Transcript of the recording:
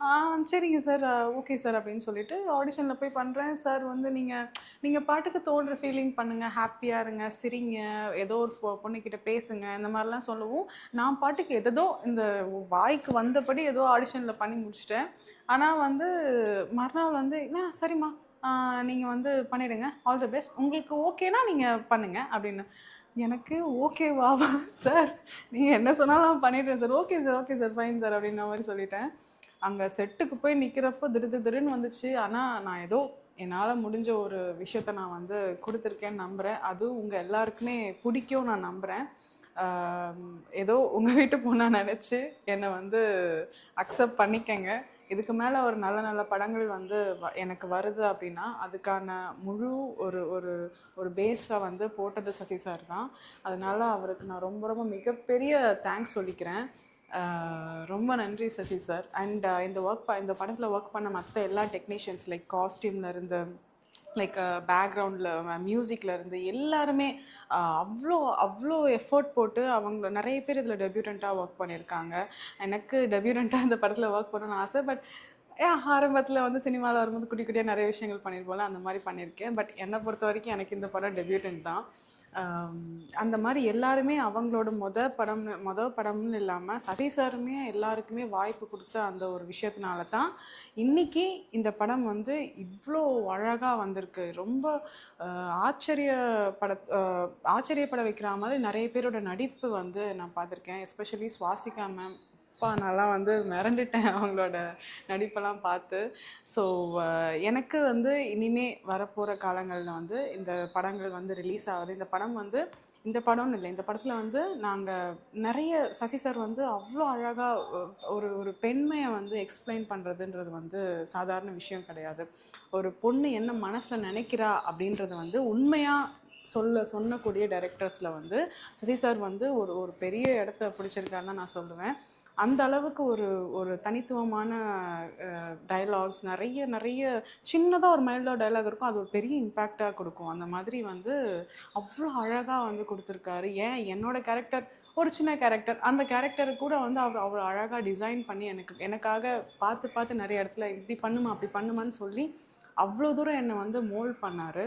ஆ சரிங்க sir. Okay sir அப்படின்னு சொல்லிட்டு ஆடிஷன்ல போய் பண்றேன். சார் வந்து நீங்க நீங்க பாட்டுக்கு தோன்ற ஃபீலிங் பண்ணுங்க. ஹேப்பியா இருங்க, சிரிங்க, ஏதோ ஒரு பொண்ணுகிட்ட பேசுங்க. இந்த மாரிலாம் சொல்லவும், நான் பாட்டுக்கு எதேதோ இந்த வாய்க்கு வந்தபடி ஏதோ ஆடிஷன்ல பண்ணி முடிச்சுட்டேன். ஆனா வந்து மறுநாள் வந்து, சரிம்மா. ஆ நீங்க வந்து பண்ணிடுங்க. All the best. உங்களுக்கு ஓகேனா நீங்க பண்ணுங்க" அப்படின்னு. எனக்கு ஓகேவா சார், நீங்க என்ன சொன்னாலும் நான் பண்ணிடுறேன் sir. Okay sir, okay sir, fine sir அப்படின்ற மாரி சொல்லிட்டேன். அங்க செட்டுக்கு போய் நிக்கிறப்போ திடுதிடுன்னு வந்துச்சு. ஆனா நான் ஏதோ என்னால முடிஞ்ச ஒரு விஷயத்த நான் வந்து குடுத்துருக்கேன்னு நம்புறேன். அதுவும் உங்க எல்லாருக்குமே பிடிக்கும் நான் நம்புறேன். ஏதோ உங்க வீட்டு பொண்ணா நெனச்சு என்ன வந்து அக்செப்ட் பண்ணிக்கங்க. இதுக்கு மேல ஒரு நல்ல நல்ல படங்கள் வந்து எனக்கு வருது அப்படின்னா, அதுக்கான முழு ஒரு ஒரு ஒரு பேஸ வந்து போட்டது சசி சார் தான். அதனால அவருக்கு நான் ரொம்ப ரொம்ப மிகப்பெரிய தேங்க்ஸ் சொல்லிக்கிறேன். ரொம்ப நன்றி சசி சார். அண்ட் இந்த படத்தில் ஒர்க் பண்ண மற்ற எல்லா டெக்னீஷியன்ஸ் லைக் காஸ்டியூம்ல இருந்து லைக் பேக்ரவுண்டில் மியூசிக்கில் இருந்து எல்லாருமே அவ்வளோ அவ்வளோ எஃபோர்ட் போட்டு அவங்க நிறைய பேர் இதில் டெபியூட்டண்ட்டாக ஒர்க் பண்ணியிருக்காங்க. எனக்கு டெபியூட்டண்ட்டாக இந்த படத்தில் ஒர்க் பண்ணணும்னு ஆசை. பட் ஆரம்பத்தில் வந்து சினிமாவில் வரும்போது குட்டி குட்டியாக நிறைய விஷயங்கள் பண்ணியிருப்போம்ல, அந்த மாதிரி பண்ணியிருக்கேன். பட் என்னை பொறுத்த வரைக்கும் எனக்கு இந்த படம் டெபியூட்டன்ட் தான். அந்த மாதிரி எல்லாருமே அவங்களோட மொத படம்னு இல்லாமல் சசி சாருமே எல்லாருக்குமே வாய்ப்பு கொடுத்த அந்த ஒரு விஷயத்தினால தான் இன்னைக்கு இந்த படம் வந்து இவ்வளோ அழகாக வந்திருக்கு. ரொம்ப ஆச்சரியப்பட வைக்கிற மாதிரி நிறைய பேரோட நடிப்பு வந்து நான் பார்த்துருக்கேன். Especially Swasika ma'am. அப்பா நான்லாம் வந்து மிரண்டுட்டேன் அவங்களோட நடிப்பெல்லாம் பார்த்து. ஸோ எனக்கு வந்து இனிமே வரப்போகிற காலங்களில் வந்து இந்த படங்கள் வந்து ரிலீஸ் ஆகுது. இந்த படம்னு இல்லை, இந்த படத்தில் வந்து நாங்கள் நிறைய சசி சார் வந்து அவ்வளோ அழகாக ஒரு ஒரு பெண்மையை வந்து எக்ஸ்பிளைன் பண்ணுறதுன்றது வந்து சாதாரண விஷயம் கிடையாது. ஒரு பொண்ணு என்ன மனசில் நினைக்கிறா அப்படின்றது வந்து உண்மையாக சொன்னக்கூடிய டைரக்டர்ஸில் வந்து சசி சார் வந்து ஒரு ஒரு பெரிய இடத்த பிடிச்சிருக்காருன்னு தான் நான் சொல்லுவேன். அந்த அளவுக்கு ஒரு ஒரு தனித்துவமான டயலாக்ஸ், நிறைய நிறைய சின்னதாக ஒரு மைல்டாக டயலாக் இருக்கும், அது ஒரு பெரிய இம்பேக்டாக கொடுக்கும். அந்த மாதிரி வந்து அவ்வளோ அழகாக வந்து கொடுத்துருக்காரு. என்னோட கேரக்டர் ஒரு சின்ன கேரக்டர், அந்த கேரக்டரை கூட வந்து அவர் அவ்வளோ அழகாக டிசைன் பண்ணி எனக்காக பார்த்து பார்த்து நிறைய இடத்துல இப்படி பண்ணுமா அப்படி பண்ணுமான்னு சொல்லி அவ்வளோ தூரம் என்னை வந்து மோல்ட் பண்ணார்.